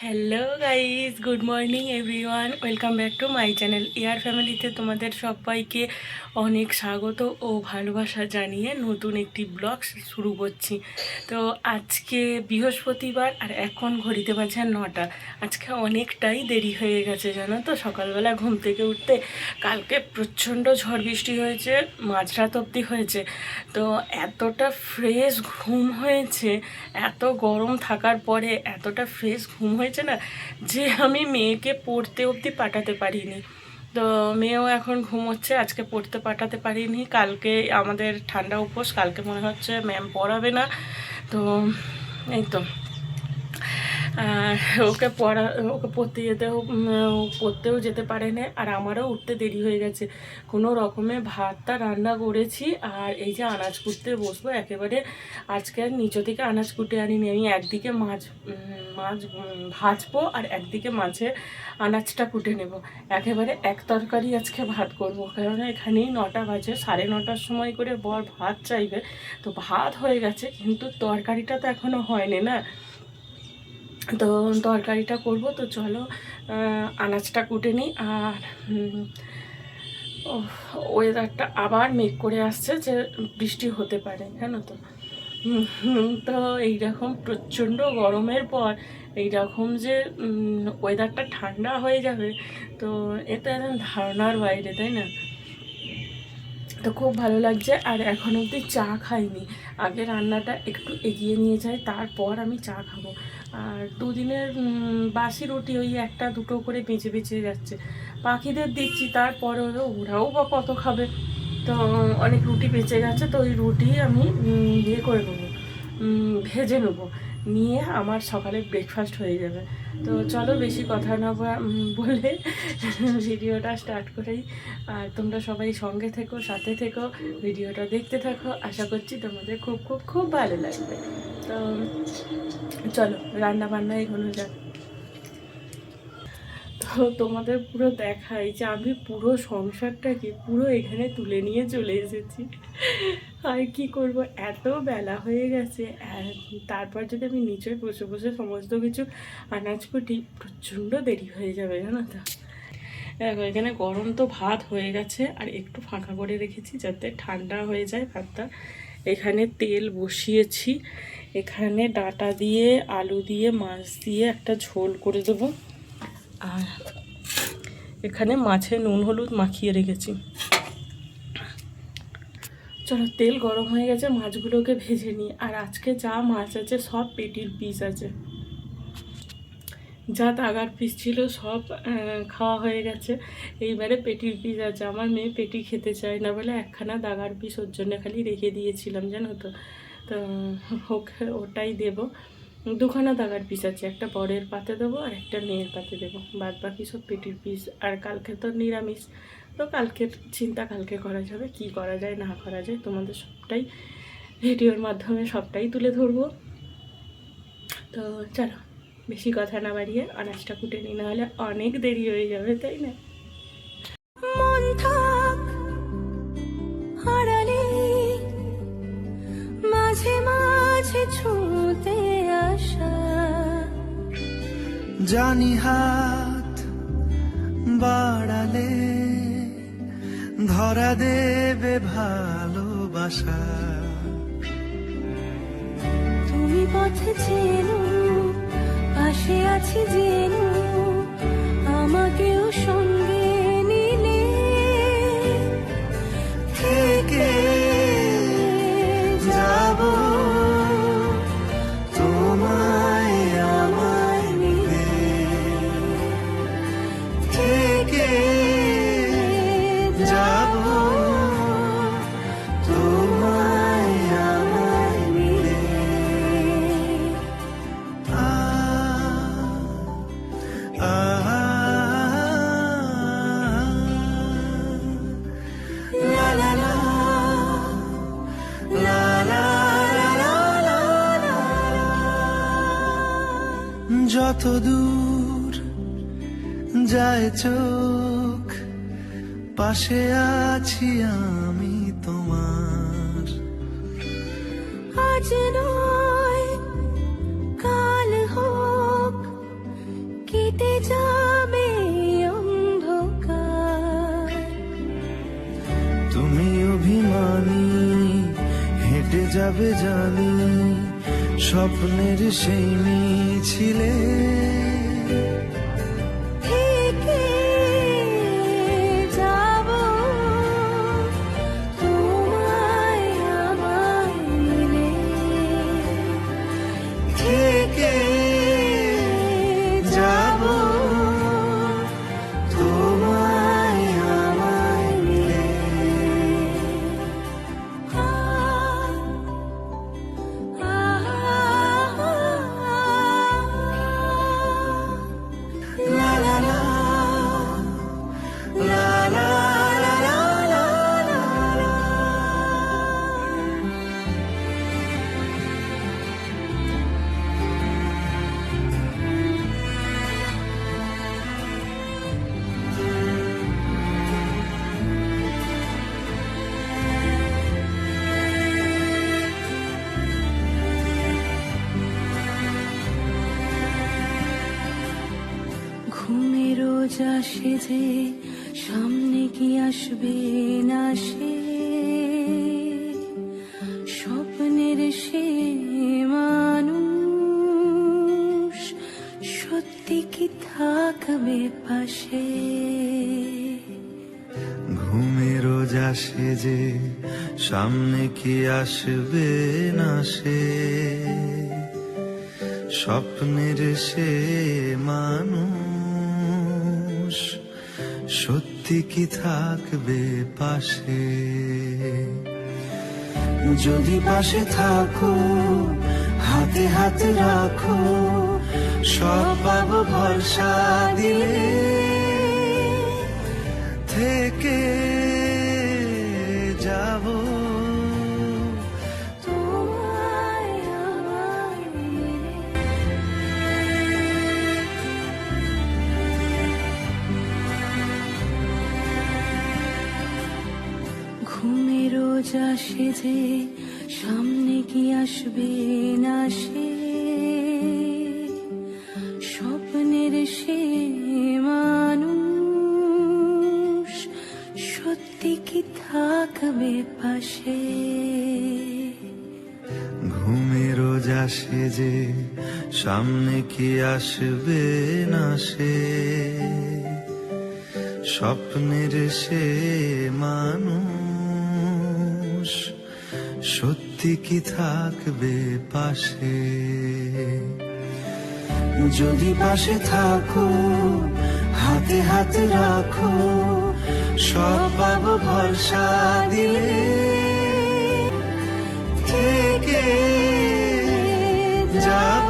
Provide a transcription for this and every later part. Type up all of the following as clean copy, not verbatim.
Hello guys, good morning everyone, welcome back to my channel ইয়ার ফ্যামিলিতে তোমাদের সবাইকে অনেক স্বাগত ও ভালোবাসা জানিয়ে নতুন একটি ব্লগ শুরু করছি। তো আজকে বৃহস্পতিবার আর এখন ঘড়িতে বাজে 9টা। আজকে অনেকটাই দেরি হয়ে গেছে জানো তো, সকালবেলা ঘুম থেকে উঠতে। কালকে প্রচণ্ড ঝড় বৃষ্টি হয়েছে, মাঝরাত অবধি হয়েছে। তো এতটা ফ্রেশ ঘুম হয়েছে, এত গরম থাকার পরে এতটা ফ্রেশ ঘুম হয়েছে না যে আমি মেয়েকে পড়তে অবধি পাঠাতে পারিনি। তো মেয়েও এখন ঘুমোচ্ছে, আজকে পড়তে পাঠাতে পারিনি। কালকে আমাদের ঠান্ডা উপোস, কালকে মনে হচ্ছে ম্যাম পড়াবে না। তো এই তো আর ওকে পড়তেও যেতে পারে না। আর আমারও উঠতে দেরি হয়ে গেছে, কোনো রকমে ভাতটা রান্না করেছি। আর এই যে আনাজ কুটতে বসবো একেবারে। আজকে আর নিচে থেকে আনাজ কুটে আনিনি, আমি একদিকে মাছ ভাজবো আর একদিকে মাছে আনাজটা কুটে নেব। একেবারে এক তরকারি আজকে ভাত করব, কারণ এখানেই 9টা বাজে, 9:30টার সময় করে বর ভাত চাইবে। তো ভাত হয়ে গেছে, কিন্তু তরকারিটা তো এখনও হয়নি না। তো তরকারিটা করব। তো চলো আনাজটা কুটে নিই। আর ওয়েদারটা আবার মেঘ করে আসছে, যে বৃষ্টি হতে পারে, জানো তো। তো এইরকম প্রচণ্ড গরমের পর এইরকম যে ওয়েদারটা ঠান্ডা হয়ে যাবে, তো এটা একদম ধারণার বাইরে, তাই না? তো খুব ভালো লাগছে। আর এখন অবধি চা খাইনি, আগে রান্নাটা একটু এগিয়ে নিয়ে যাই, তারপর আমি চা খাবো। আর দুদিনের বাসি রুটি ওই একটা দুটো করে বেঁচে বেঁচে যাচ্ছে, পাখিদের দিচ্ছি, তারপরে ওরাও বা কত খাবে। তো অনেক রুটি বেঁচে গেছে, তো ওই রুটি আমি ইয়ে করে নেবো, ভেজে নেবো, নিয়ে আমার সকালে ব্রেকফাস্ট হয়ে যাবে। তো চলো বেশি কথা না বলে ভিডিওটা স্টার্ট করেই। আর তোমরা সবাই সঙ্গে থেকো, সাথে থেকো, ভিডিওটা দেখতে থাকো, আশা করছি তোমাদের খুব খুব খুব ভালো লাগবে। তো চলো রান্না বান্না এগোনো যাক। তো তোমাদের পুরো দেখাই যে আমি পুরো সংসারটাকে পুরো এখানে তুলে নিয়ে চলে এসেছি। আর কি করব, এত বেলা হয়ে গেছে। তারপর যদি আমি নিচে বসে বসে সমস্ত কিছু আনাজ কুটি, প্রচণ্ড দেরি হয়ে যাবে, জানো তো। দেখো এখানে গরম তো ভাত হয়ে গেছে, আর একটু ফাঁকা করে রেখেছি যাতে ঠান্ডা হয়ে যায় ভাতটা। এখানে তেল বসিয়েছি, এখানে ডাঁটা দিয়ে আলু দিয়ে মাছ দিয়ে একটা ঝোল করে দেবো। আর এখানে মাছে নুন হলুদ মাখিয়ে রেখেছি। চলো তেল গরম হয়ে গেছে, মাছগুলোকে ভেজে নিই। আর আজকে যা মাছ আছে সব পেটির পিস আছে, যা তাগার পিস ছিল সব খাওয়া হয়ে গেছে। এইবারে পেটির পিস আছে। আমার মেয়ে পেটি খেতে চায় না বলে একখানা দাগার পিস ওর জন্য খালি রেখে দিয়েছিলাম, জানো তো। তো ওকে ওটাই দেবো। দুখানা দাগার পিস আছে, একটা বরের পাতে দেবো আর একটা মেয়ের পাতে দেবো, বাদ বাকি সব পেটির পিস। আর কালকে তো নিরামিষ, তো কালকের চিন্তা কালকে করা যাবে, কি করা যায় না করা যায় তোমাদের সবটাই ভিডিওর মাধ্যমে সবটাই তুলে ধরবো। তো চলো বেশি কথা না বাড়িয়ে আনাজটা কুটে নিই, নাহলে অনেক দেরি হয়ে যাবে, তাই না? মন থাক হারালে মাঝে মাঝে ছুঁতে আসা, জানি হাত বাড়ালে ধরা দেবে ভালোবাসা। তুমি পথে চেনো, পাশে আছি জেনো, আমাকেও সঙ্গে নিলে থেকে যাব তোমায় আমায় নিয়ে, থেকে যাব তোমায় আমায় নিয়ে। La la la, la la la la la la, যত দূর যায় চোখ পাশে আছি আমি তোমার। আজ নয় কাল হোক যাবে অন্ধকার। তুমি অভিমানী হেঁটে যাবে জানি স্বপ্নের সেই মিছিলে। থেকে যাব তোমায় আমায় মিলে। থেকে যাব তোমায় আমায় মিলে। লা লা লা, লা লা লা লা লা লা লা। ঘুমের রোজ আসে যে সামনে কি আসবে না সে, স্বপ্নের সে মানুষ সত্যি কি থাকবে পাশে। ঘুমে রোজ আসে যে সামনে কি আসবে না সে, স্বপ্নের সে মানুষ সত্যি কি থাকবে পাশে। যদি পাশে থাকো হাতে হাতে রাখো সব পাবো ভরসা দিলে। থেকে যাব তোমায় আমায় মিলে। ঘুমে রোজ আসে যে সামনে কি আসবে না সে, স্বপ্নের সে মানুষ সত্যি কি থাকবে পাশে। ঘুমে রোজ আসে যে সামনে কি আসবে না সে, স্বপ্নের সে মানুষ সত্যি কি থাকবে পাশে। যদি পাশে থাকো হাতে হাতে রাখো সব পাবো ভরসা দিলে। থেকে যাব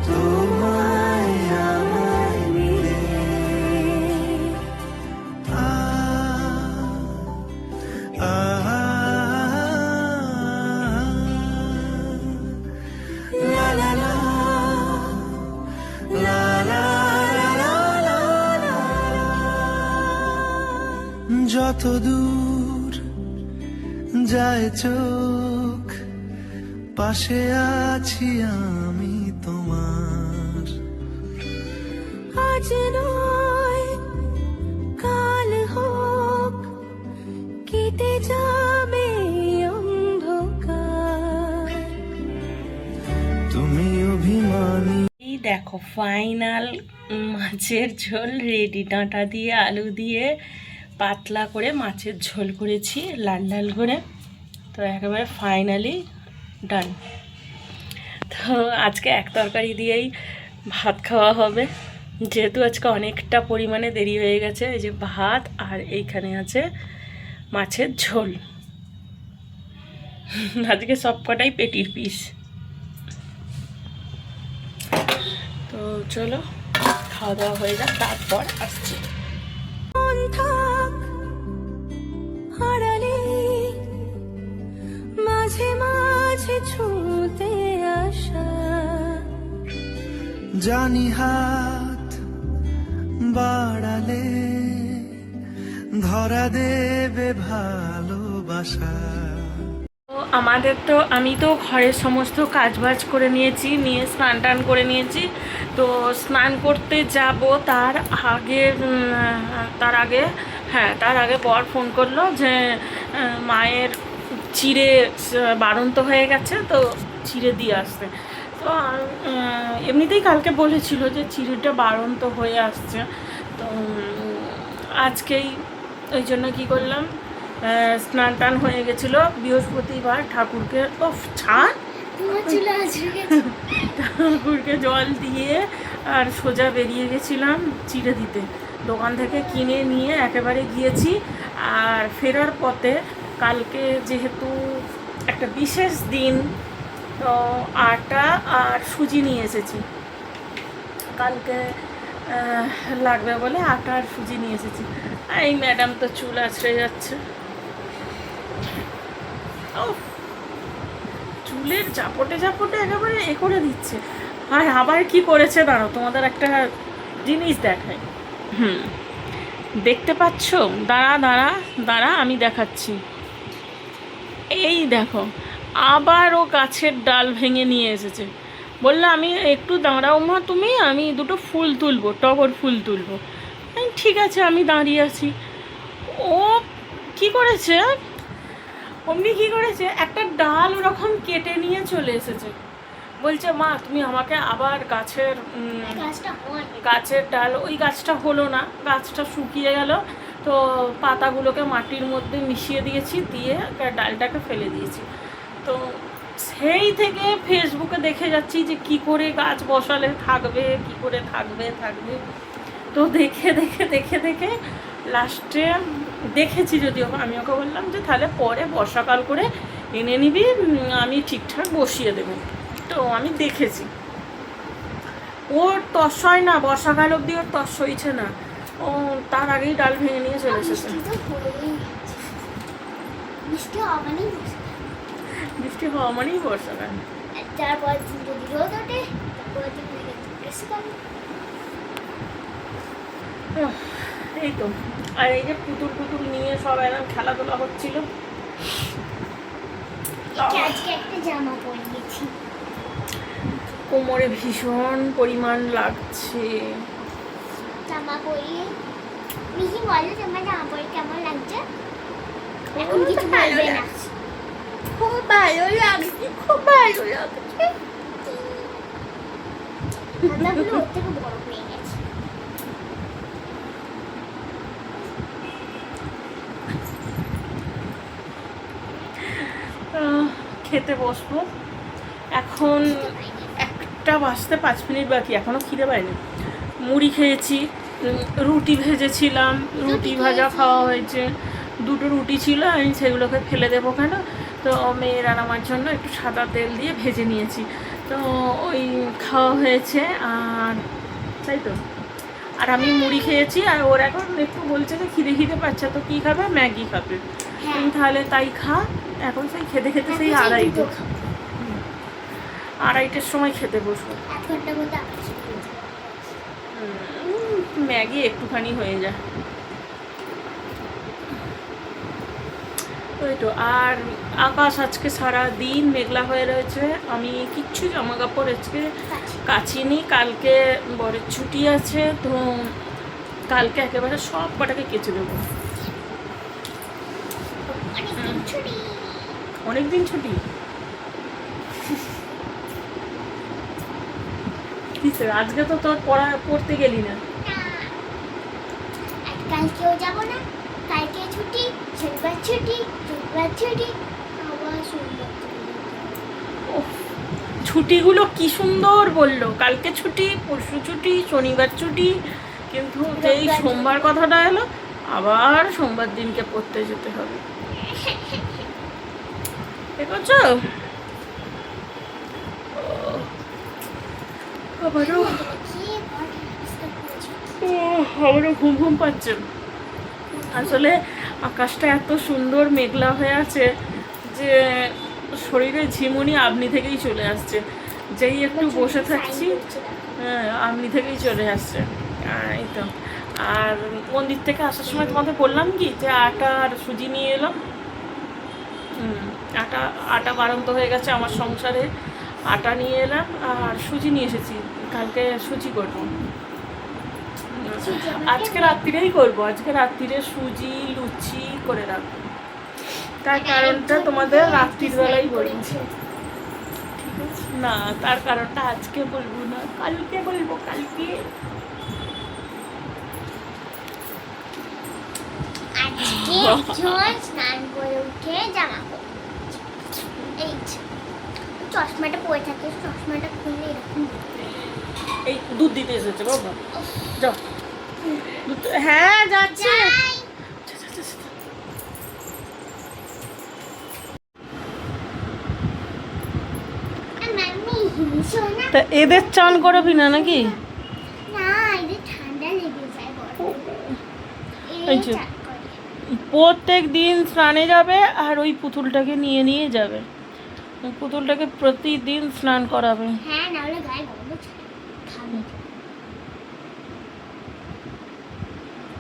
তোমায় আমায় মিলে। আ আ লা লা লা, লা লা লা লা লা। যত দূর যায় চোখ পাশে আছি আমি তোমার। আজ নয় কাল হোক কেটে যাবে অন্ধকার। তুমি অভিমানী এই দেখো ফাইনাল মাছের ঝোল রেডি। ডাঁটা দিয়ে আলু দিয়ে পাতলা করে মাছের ঝোল করেছি লাল লাল করে। তো একেবারে ফাইনালি ডান। তো আজকে এক তরকারি দিয়েই ভাত খাওয়া হবে, যেহেতু আজকে অনেকটা পরিমাণে দেরি হয়ে গেছে। এই যে ভাত আর এইখানে আছে মাছের ঝোল। আজকে সব কটাই পেটির পিস। তো চলো খাওয়া দাওয়া হয়ে যাক, তারপর আসছি। মন থাক আড়ালে মাঝে মাঝে ছুঁতে আসা। জানি হাত বাড়ালে ধরা দেবে ভালোবাসা। তো আমাদের তো আমি তো ঘরের সমস্ত কাজবাজ করে নিয়েছি, নিয়ে স্নান টান করে নিয়েছি। তো স্নান করতে যাব তার আগে বর ফোন করলো যে মায়ের চিড়ে বাড়ন্ত হয়ে গেছে, তো চিড়ে দিয়ে আসতে। তো এমনিতেই কালকে বলেছিল যে চিড়েটা বাড়ন্ত হয়ে আসছে। তো আজকেই ওই জন্য কী করলাম, স্নান টান হয়ে গেছিলো বৃহস্পতিবার, ঠাকুরকে ছাড় ঠাকুরকে জল দিয়ে আর সোজা বেরিয়ে গেছিলাম চিড়ে দিতে। দোকান থেকে কিনে নিয়ে একেবারে গিয়েছি। আর ফেরার পথে কালকে যেহেতু একটা বিশেষ দিন, তো আটা আর সুজি নিয়ে এসেছি। কালকে লাগবে বলে আটা আর সুজি নিয়ে এসেছি। আর এই ম্যাডাম তো চুল আছড়ে যাচ্ছে, চুলের চাপটে চাপটে একেবারে এ করে দিচ্ছে। আর আবার কি করেছে দাঁড়াও, তোমাদের একটা জিনিস দেখাই। দেখতে পাচ্ছ? দাঁড়া আমি দেখাচ্ছি। এই দেখো, আবারও গাছের ডাল ভেঙে নিয়ে এসেছে। বললো আমি একটু দাঁড়াও মা তুমি, আমি দুটো ফুল তুলবো, টগর ফুল তুলবো। ঠিক আছে, আমি দাঁড়িয়ে আছি। ও কি করেছে, অমনি কি করেছে, একটা ডাল ওরকম কেটে নিয়ে চলে এসেছে। বলছে মা তুমি আমাকে আবার গাছের ডাল, ওই গাছটা হলো না, গাছটা শুকিয়ে গেল, তো পাতাগুলোকে মাটির মধ্যে মিশিয়ে দিয়েছি, দিয়ে ডালটাকে ফেলে দিয়েছি। তো সেই থেকে ফেসবুকে দেখে যাচ্ছি যে কি করে গাছ বসালে থাকবে, কি করে থাকবে। তো দেখে লাস্টে দেখেছি, যদিও আমি ওকে বললাম যে তাহলে পরে বর্ষাকাল করে এনে নিবি, আমি ঠিকঠাক বসিয়ে দেবো। তো আমি দেখেছি ওর তস হয় না, বর্ষাকাল অবধি ওর তস হইছে না, ও তার আগেই ডাল ভেঙে নিয়ে চলে এসেছে। বৃষ্টি হওয়া মানেই বর্ষাকাল। এই তো, আর এই যে পুতুল নিয়ে সব একদম খেলাধুলা হচ্ছিল। কোমরে ভীষণ পরিমাণ লাগছে। জামা পরিয়ে মিহি বলো তোমার জামা পরে কেমন লাগছে? এখন কিছু বলবে না। খুব ভালো লাগছে। পাতাগুলো ওর থেকে বড় হয়ে গেছে। খেতে বসবো, এখন 1টা বাজতে 5 মিনিট বাকি, এখনও খিদে পাইনি। মুড়ি খেয়েছি, রুটি ভেজেছিলাম, রুটি ভাজা খাওয়া হয়েছে, 2টো রুটি ছিল, আমি সেগুলোকে ফেলে দেবো কেন, তো মেয়ের আর আমার জন্য একটু সাদা তেল দিয়ে ভেজে নিয়েছি, তো ওই খাওয়া হয়েছে। আর তাই তো, আর আমি মুড়ি খেয়েছি, আর ওর এখন একটু বলছে যে খিদে পাচ্ছে, তো কী খাবে, ম্যাগি খাবে। তাহলে তাই খা। এখন সেই খেতে সেই 2:30টার সময় খেতে বসবো। ম্যাগি একটুখানি হয়ে যায় ওই তো। আর আকাশ আজকে সারা দিন মেঘলা হয়ে রয়েছে। আমি কিচ্ছু জামা কাপড় আজকে কাচিনি, কালকে বরের ছুটি আছে, তো কালকে একেবারে সব কটাকে কেচে দেবো। অনেকদিন ছুটি আজকে তো তোর পড়তে গেলি না। কালকেও যাব না, কালকে ছুটি, শনিবার ছুটি, রবিবার ছুটি, আবার সোমবার। ছুটিগুলো কি সুন্দর বললো, কালকে ছুটি, পরশু ছুটি, শনিবার ছুটি, কিন্তু যেই সোমবার কথাটা এলো আবার সোমবার দিনকে পড়তে যেতে হবে। ঠিক আছে, আমারও ঘুম পাচ্ছে। আসলে আকাশটা এত সুন্দর মেঘলা হয়ে আছে যে শরীরে ঝিমুনি আপনি থেকেই চলে আসছে, যেই একটু বসে থাকছি আপনি থেকেই চলে আসছে। এই তো, আর মন্দির থেকে আসার সময় তোমাকে বললাম কি যে আটা আর সুজি নিয়ে এলাম, আটা আটা বাড়ন্ত হয়ে গেছে আমার সংসারে। আটা নিয়ে এলাম আর সুজি নিয়ে এসেছি, কালকে সুজি করবো। আজকে রাত্রিরেই করবো, আজকে রাত্রিরে সুজি লুচি করে রাখবো। তার কারণটা তোমাদের রাত্রির বেলাই বলবো। না, তার কারণটা আজকে বলবো না, কালকে বলবো, কালকে। আজকে একজন স্নান করে উঠে জামা পরে, এই যে চশমাটা পরে থাকে, চশমাটা খুললে এরকম এই দুধ দিতে এসেছে বাবা, যাও। হ্যাঁ যাচ্ছে। যাই। মাম্মি শোনা তা এদের চান করাবি না নাকি? না, এদের ঠান্ডা লেগে যায় বড়, এই এই যে। চান করে। প্রত্যেক দিন স্নানে যাবে আর ওই পুতুলটাকে নিয়ে নিয়ে যাবে, ওই পুতুলটাকে প্রতিদিন স্নান করাবে। হ্যাঁ, না হলে গায়ে গরম খাবে।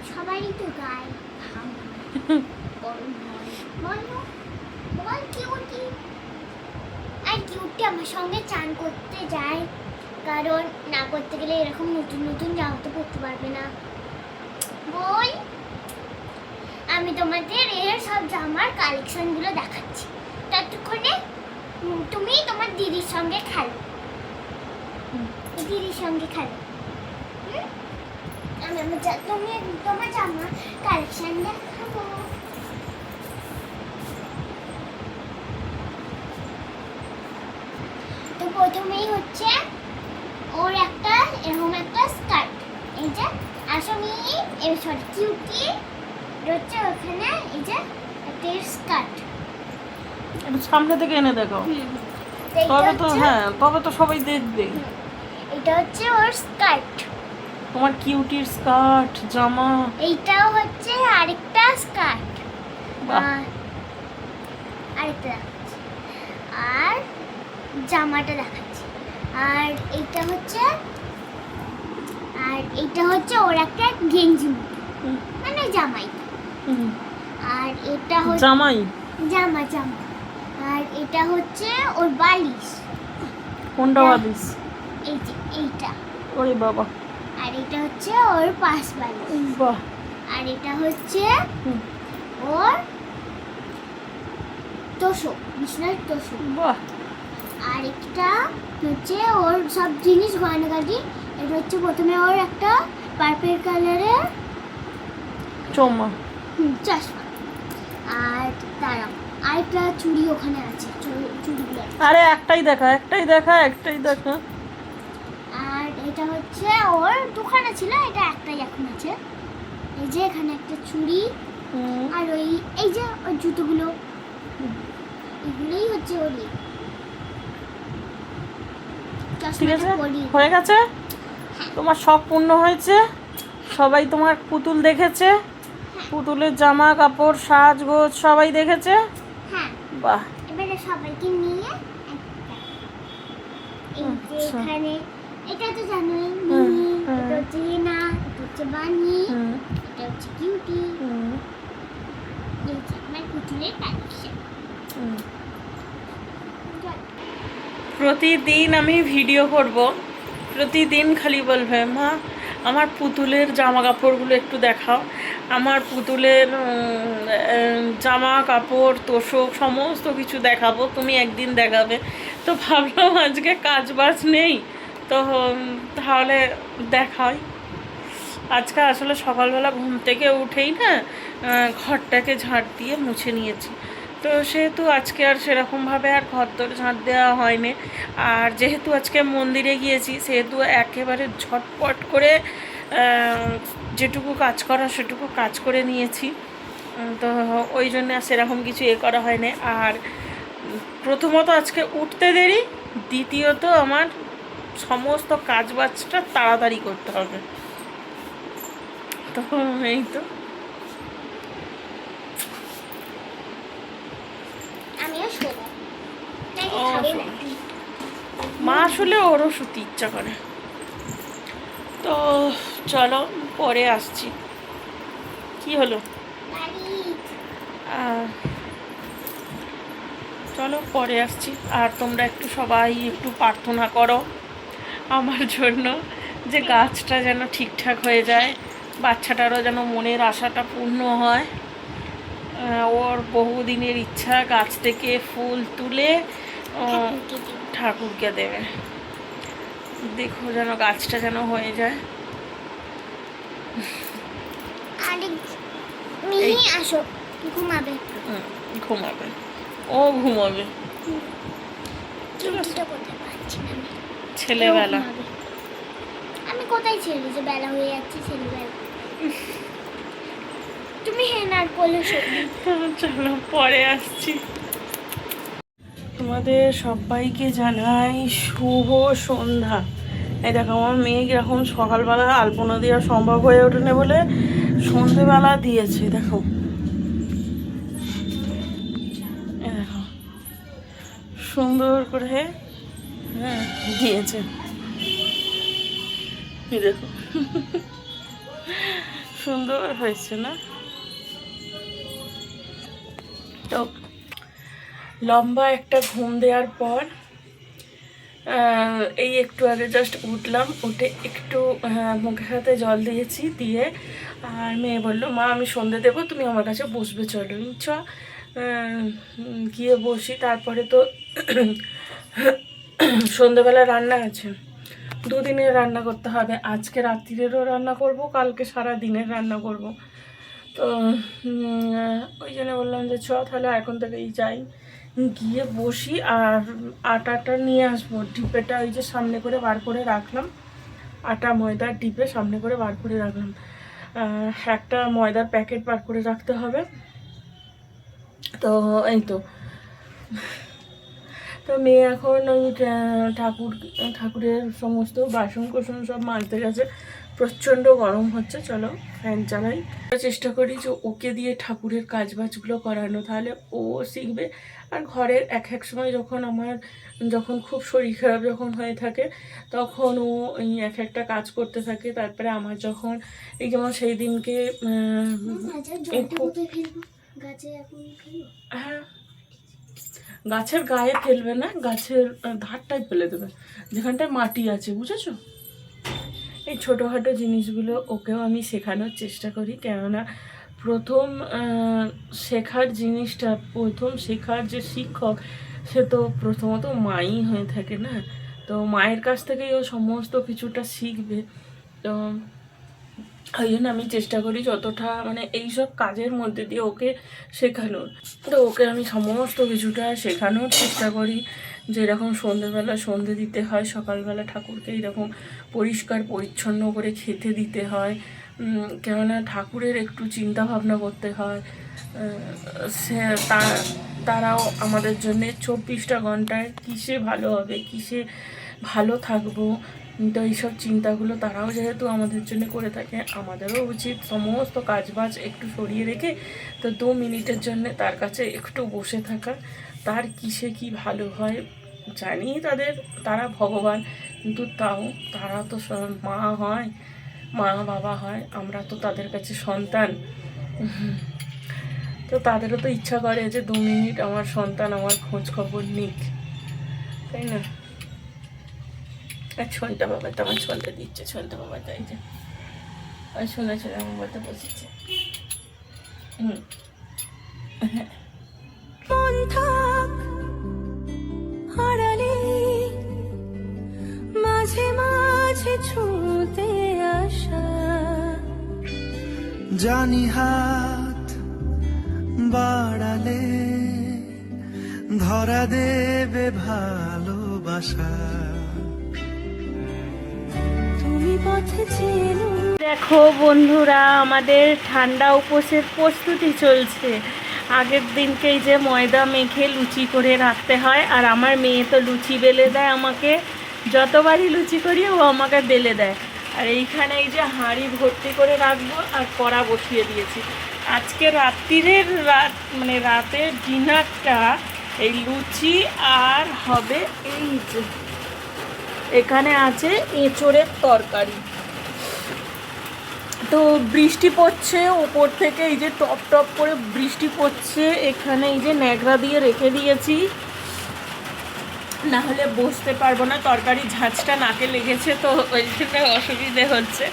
সবারই তো গায়ে ঘাম গরম হয়। বলো, বল কিউটি। আর কিউটি আমার সঙ্গে চান করতে যায়, কারণ না করতে গেলে এরকম নতুন নতুন জামা তো পরতে পারবে না। বল, আমি তোমাদের এর সব জামার কালেকশনগুলো দেখাচ্ছি, ততক্ষণে তুমি তোমার দিদির সঙ্গে খেলো, দিদির সঙ্গে খেলো। আমি তুমি তোমার জামা কালেকশন দেখাবো। তো প্রথমেই হচ্ছে ওর একটা এরকম একটা স্কার্ট, এই যে আসমি সরি কিউটি হচ্ছে ওখানে, এই যে একটা স্কার্ট। একটু সামনে থেকে এনে দেখো, তবে তো হ্যাঁ, তবে তো সবাই দেখবে। এটা হচ্ছে ওর স্কার্ট, তোমার কিউটির স্কার্ট জামা। এইটাও হচ্ছে আরেকটা স্কার্ট, বাহ। আরেকটা দেখাচ্ছি, আর জামাটা দেখাচ্ছি, আর এইটা হচ্ছে ওর একটা গেঞ্জি মতো, হুম, মানে জামাই। হুম, আর এটা হচ্ছে জামাই। জামা জামা, আর এটা হচ্ছে ওর বালিশ, কোনটা বালিশ? এই যে এইটা। ওরে বাবা, আর এটা হচ্ছে ওর পাশ বালিশ, বাহ। আর এটা হচ্ছে হুম, ওর তোষক, বিছনার তোষক। বাহ। আর একটা হচ্ছে ওর সব জিনিস গয়নাগাটি। এটা হচ্ছে প্রথমে ওর একটা পার্পল কালারের চমা। চশমা, আর তারাও আরেকটা চুড়ি ওখানে আছে, চুড়িগুলো। আরে একটাই দেখা, একটাই দেখা, একটাই দেখা। আর এটা হচ্ছে ওর দুখানা ছিল, এটা একটাই এখন আছে। এই যে এখানে একটা চুড়ি, হুম, আর এই যে ওই জুতোগুলো, এগুলোই হচ্ছে ওর। ঠিক আছে, হয়ে গেছে। তোমার সব পূর্ণ হয়েছে, সবাই তোমার পুতুল দেখেছে, পুতুলের জামা কাপড় সাজগোজ সবাই দেখেছে। হ্যাঁ, বাহ। এবারে সবাইকে নিয়ে এই যে আচ্ছা। এখানে, এটা তো জানোই, হুম, মিনি, হুম। এটা হচ্ছে হেনা, এটা হচ্ছে বানি, হুম, এটা হচ্ছে কিউটি। হুম, এই যে আমার পুতুলের কালেকশন। হুম। প্রতিদিন আমি ভিডিও করব, প্রতিদিন খালি বলবে মা আমার পুতুলের জামা কাপড়গুলো একটু দেখাও, আমার পুতুলের জামা কাপড় তোষক সমস্ত কিছু দেখাবো, তুমি একদিন দেখাবে। তো ভাবলাম আজকে কাজ বাজ নেই, তো তাহলে দেখাই। আজকে আসলে সকালবেলা ঘুম থেকে উঠেই না ঘরটাকে ঝাঁট দিয়ে মুছে নিয়েছি, তো সেহেতু আজকে আর সেরকমভাবে আর ঘর দর ঝাঁট দেওয়া হয়নি। আর যেহেতু আজকে মন্দিরে গিয়েছি সেহেতু একেবারে ঝটপট করে যেটুকু কাজ করা সেটুকু কাজ করে নিয়েছি, তো ওই জন্য সেরকম কিছু করা হয়নি। আর প্রথমত আজকে উঠতে দেরি, দ্বিতীয়ত আমার সমস্ত কাজ বাজটা তাড়াতাড়ি করতে হবে, তো এই তো। আমিও শোবো, নাকি ও, খাবো শোনো। নাকি? মা আসলে ওরও শুতে ইচ্ছা করে, তো চলো পরে আসছি। কি হলো? বাড়ি। চলো পরে আসছি। আর তোমরা একটু সবাই একটু প্রার্থনা করো আমার জন্য, যে গাছটা যেন ঠিকঠাক হয়ে যায়, বাচ্চাটারও যেন মনের আশাটা পূর্ণ হয়। ওর বহুদিনের ইচ্ছা গাছ থেকে ফুল তুলে ঠাকুরকে দেবে। দেখো যেন গাছটা যেন হয়ে যায়। মিহি আসো, ঘুমাবে। ঘুমাবে, ও ঘুমাবে। চিমটিটা কোথায় পাচ্ছি না আমি। ছেলেবেলা। ঘুমাবে। আমি কোথায় ছেলে যে বেলা হয়ে যাচ্ছে, ছেলেবেলা। তুমি হেনার কোলে শোবে। চলো পরে আসছি। তোমাদের সবাইকে জানাই শুভ সন্ধ্যা। এই দেখো আমার মেয়ে এরকম সকালবেলা আলপনা দেওয়া সম্ভব হয়ে ওঠেনি বলে সন্ধেবেলা দিয়েছে। দেখো এই দেখো সুন্দর করে হ্যাঁ দিয়েছে। এই দেখো সুন্দর হয়েছে না? তো লম্বা একটা ঘুম দেওয়ার পর এই একটু আগে জাস্ট উঠলাম, উঠে একটু মুখে হাতে জল দিয়েছি, দিয়ে আর মেয়ে বললো মা আমি সন্ধে দেবো, তুমি আমার কাছে বসবে, চলো চ গিয়ে বসি। তারপরে তো সন্ধেবেলা রান্না আছে, দুদিনের রান্না করতে হবে। আজকে রাত্রিরেরও রান্না করব, কালকে সারা দিনের রান্না করব। তো ওই জন্য বললাম যে চ তাহলে এখন থেকেই যাই, গিয়ে বসি। আর আটাটা নিয়ে আসবো, ডিপেটা ওই যে সামনে করে বার করে রাখলাম, আটা ময়দার ডিপে সামনে করে বার করে রাখলাম। একটা ময়দার প্যাকেট বার করে রাখতে হবে। তো এই তো মেয়ে এখন ওই ঠাকুরের সমস্ত বাসন কোসন সব মাজতে গেছে। প্রচণ্ড গরম হচ্ছে, চলো ফ্যান চালাই। চেষ্টা করি যে ওকে দিয়ে ঠাকুরের কাজবাজগুলো করানো, তাহলে ও শিখবে। আর ঘরের এক এক সময় যখন খুব শরীর খারাপ যখন হয়ে থাকে তখন ও এই এক একটা কাজ করতে থাকে। তারপরে আমার যখন এই যেমন সেই দিনকে হ্যাঁ গাছের গায়ে ফেলবে না, গাছের ধারটাই ফেলে দেবে যেখানটায় মাটি আছে, বুঝেছো? এই ছোটোখাটো জিনিসগুলো ওকেও আমি শেখানোর চেষ্টা করি, কেননা প্রথম শেখার জিনিসটা, প্রথম শেখার যে শিক্ষক সে তো প্রথমত মাই হয়ে থাকে না। তো মায়ের কাছ থেকেই ও সমস্ত কিছুটা শিখবে। তো ওই জন্য আমি চেষ্টা করি যতটা মানে এইসব কাজের মধ্যে দিয়ে ওকে শেখানোর। তো ওকে আমি সমস্ত কিছুটা শেখানোর চেষ্টা করি, যে এরকম সন্ধ্যেবেলা সন্ধে দিতে হয়, সকালবেলা ঠাকুরকে এরকম পরিষ্কার পরিচ্ছন্ন করে খেতে দিতে হয়, কেননা ঠাকুরের একটু চিন্তা ভাবনা করতে হয়। সে তারাও আমাদের জন্যে 24টা ঘন্টায় কিসে ভালো হবে, কিসে ভালো থাকবো, তো এইসব চিন্তাগুলো তারাও যেহেতু আমাদের জন্য করে থাকে, আমাদেরও উচিত সমস্ত কাজবাজ একটু সরিয়ে রেখে তো 2 মিনিটের জন্য তার কাছে একটু বসে থাকা। তার কিসে কি ভালো হয় জানি, তারা ভগবান, কিন্তু তাও তারা তো মা হয়, মা বাবা হয়, আমরা তো তাদের কাছে সন্তান। তো তাদেরও তো ইচ্ছা করে যে 2 মিনিট আমার সন্তান আমার খোঁজ খবর নিক, তাই না? আর ছোনটা বাবা তো আমার ছোনটা দিচ্ছে, ছোনটা বাবা তাই যে আর শুনেছে আমার বাবা বসেছে। মন থাক আড়ালে, মাঝে মাঝে ছুঁতে আসা, জানি হাত বাড়ালে ধরা দেবে ভালোবাসা। তুমি পথে চেনো। দেখো বন্ধুরা, আমাদের ঠান্ডা উপোসের প্রস্তুতি চলছে। আগের দিনকেই যে ময়দা মেখে লুচি করে রাখতে হয়, আর আমার মেয়ে তো লুচি বেলে দেয় আমাকে, যতবারই লুচি করি ও আমাকে বেলে দেয়। আর এইখানে এই যে হাঁড়ি ভর্তি করে রাখবো, আর কড়া বসিয়ে দিয়েছি। আজকে রাতের ডিনারটা এই লুচি, আর হবে এই যে এখানে আছে এঁচোড়ের তরকারি। তো বৃষ্টি পড়ছে ওপর থেকে, এই যে টপ টপ করে বৃষ্টি পড়ছে। এখানে এই যে ন্যাকড়া দিয়ে রেখে দিয়েছি, না হলে বসতে পারবো না, তরকারি ঝাঁঝটা নাকে লেগেছে তো ওই জন্য অসুবিধে হচ্ছে।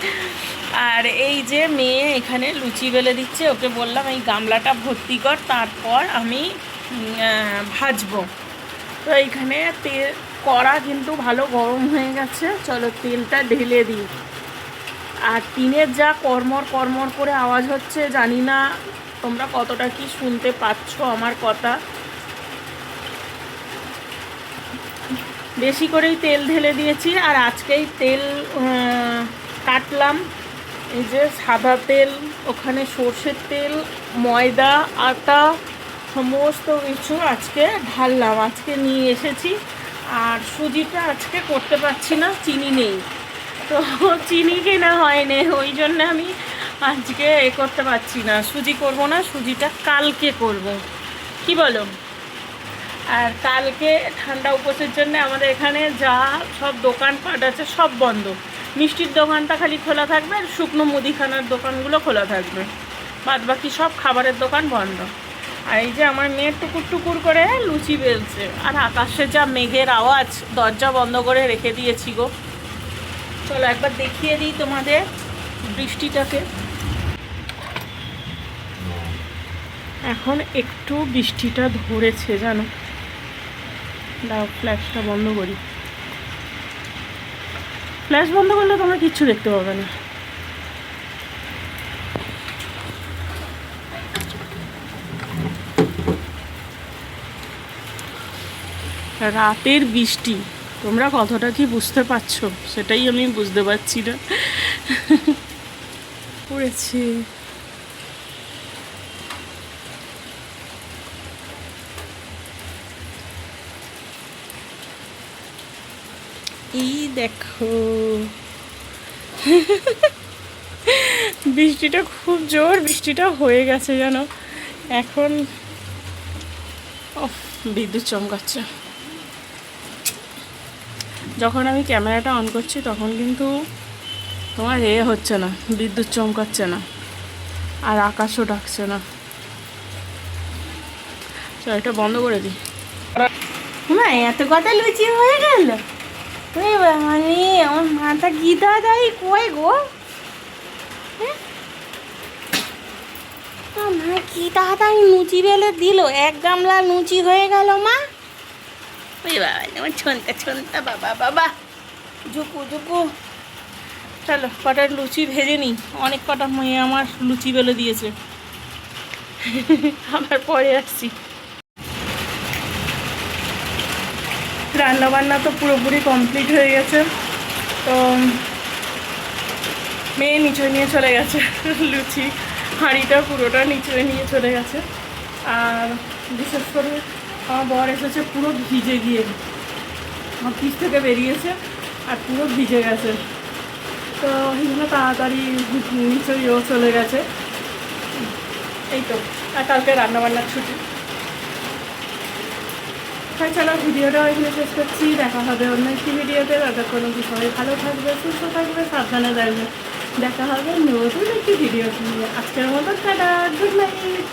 আর এই যে মেয়ে এখানে লুচি বেলে দিচ্ছে, ওকে বললাম এই গামলাটা ভর্তি কর, তারপর আমি ভাজবো। তো এইখানে তেল কড়া কিন্তু ভালো গরম হয়ে গেছে, চলো তেলটা ঢেলে দিই। আর টিনের যা কর্মর কর্মর করে আওয়াজ হচ্ছে, জানি না তোমরা কতটা কি শুনতে পাচ্ছ আমার কথা। বেশি করেই তেল ঢেলে দিয়েছি, আর আজকেই তেল কাটলাম। এই যে সাদা তেল, ওখানে সর্ষের তেল, ময়দা, আটা সমস্ত কিছু আজকে ঢাললাম, আজকে নিয়ে এসেছি। আর সুজিটা আজকে করতে পারছি না, চিনি নেই, তো চিনি কেনা হয়নি, ওই জন্য আমি আজকে করতে পারছি না, সুজি করব না, সুজিটা কালকে করব, কি বলো? আর কালকে ঠান্ডা উপোসের জন্য আমাদের এখানে যা সব দোকানপাট আছে সব বন্ধ, মিষ্টির দোকানটা খালি খোলা থাকবে, আর শুকনো মুদিখানার দোকানগুলো খোলা থাকবে, বাদ বাকি সব খাবারের দোকান বন্ধ। আর এই যে আমার মেয়ে টুকুর টুকুর করে লুচি বেলছে, আর আকাশে যা মেঘের আওয়াজ, দরজা বন্ধ করে রেখে দিয়েছি গো। চলো একবার দেখিয়ে দিই তোমাদের বৃষ্টিটাকে। এখন একটু বৃষ্টিটা ধরেছে জানো, দাও ফ্ল্যাশটা বন্ধ করি, ফ্ল্যাশ বন্ধ করলে তোমরা কিচ্ছু দেখতে পাবে না। রাতের বৃষ্টি তোমরা কতটা কি বুঝতে পারছো সেটাই আমি বুঝতে পারছি না। পড়েছে এই দেখো, বৃষ্টিটা খুব জোর, বৃষ্টিটা হয়ে গেছে জানো। এখন বিদ্যুৎ চমকাচ্ছে। যখন আমি ক্যামেরাটা অন করছি তখন কিন্তু তোমার হচ্ছে না, বিদ্যুৎ চমকাচ্ছে না, আর আকাশও ডাকছে না। চল এটা বন্ধ করে দিই। মা এত কথা লুচি হয়ে গেল, মানে আমার মাথা কি দাদাই কই গো, মা কি তাড়াতাড়ি লুচি বেলে দিল, এক গামলা লুচি হয়ে গেল মা। ওই বাবা আমার ছন্তা ছন্তা, বাবা বাবা ঝুকু ঝুকু। চলো কটা লুচি ভেজে নিই, অনেক কটা মেয়ে আমার লুচি বেলে দিয়েছে, আবার পরে আসছি। রান্নাবান্না তো পুরোপুরি কমপ্লিট হয়ে গেছে, তো মেয়ে নিচে নিয়ে চলে গেছে লুচি হাঁড়িটা পুরোটা নিচে নিয়ে চলে গেছে। আর বিশেষ করে আমার বর এসেছে পুরো ভিজে গিয়ে, অফিস থেকে বেরিয়েছে আর পুরো ভিজে গেছে, তো এই জন্য তাড়াতাড়ি নিচেও চলে গেছে। এই তো, আর কালকে রান্নাবান্নার ছুটি। তাই চলো ভিডিওটা এখানে শেষ করছি, দেখা হবে অন্য একটি ভিডিওতে। ততক্ষণ কি সবাই ভালো থাকবে, সুস্থ থাকবে, সাবধানে থাকবে। দেখা হবে নতুন একটি ভিডিও নিয়ে। আজকের মতো টাটা, গুড নাইট।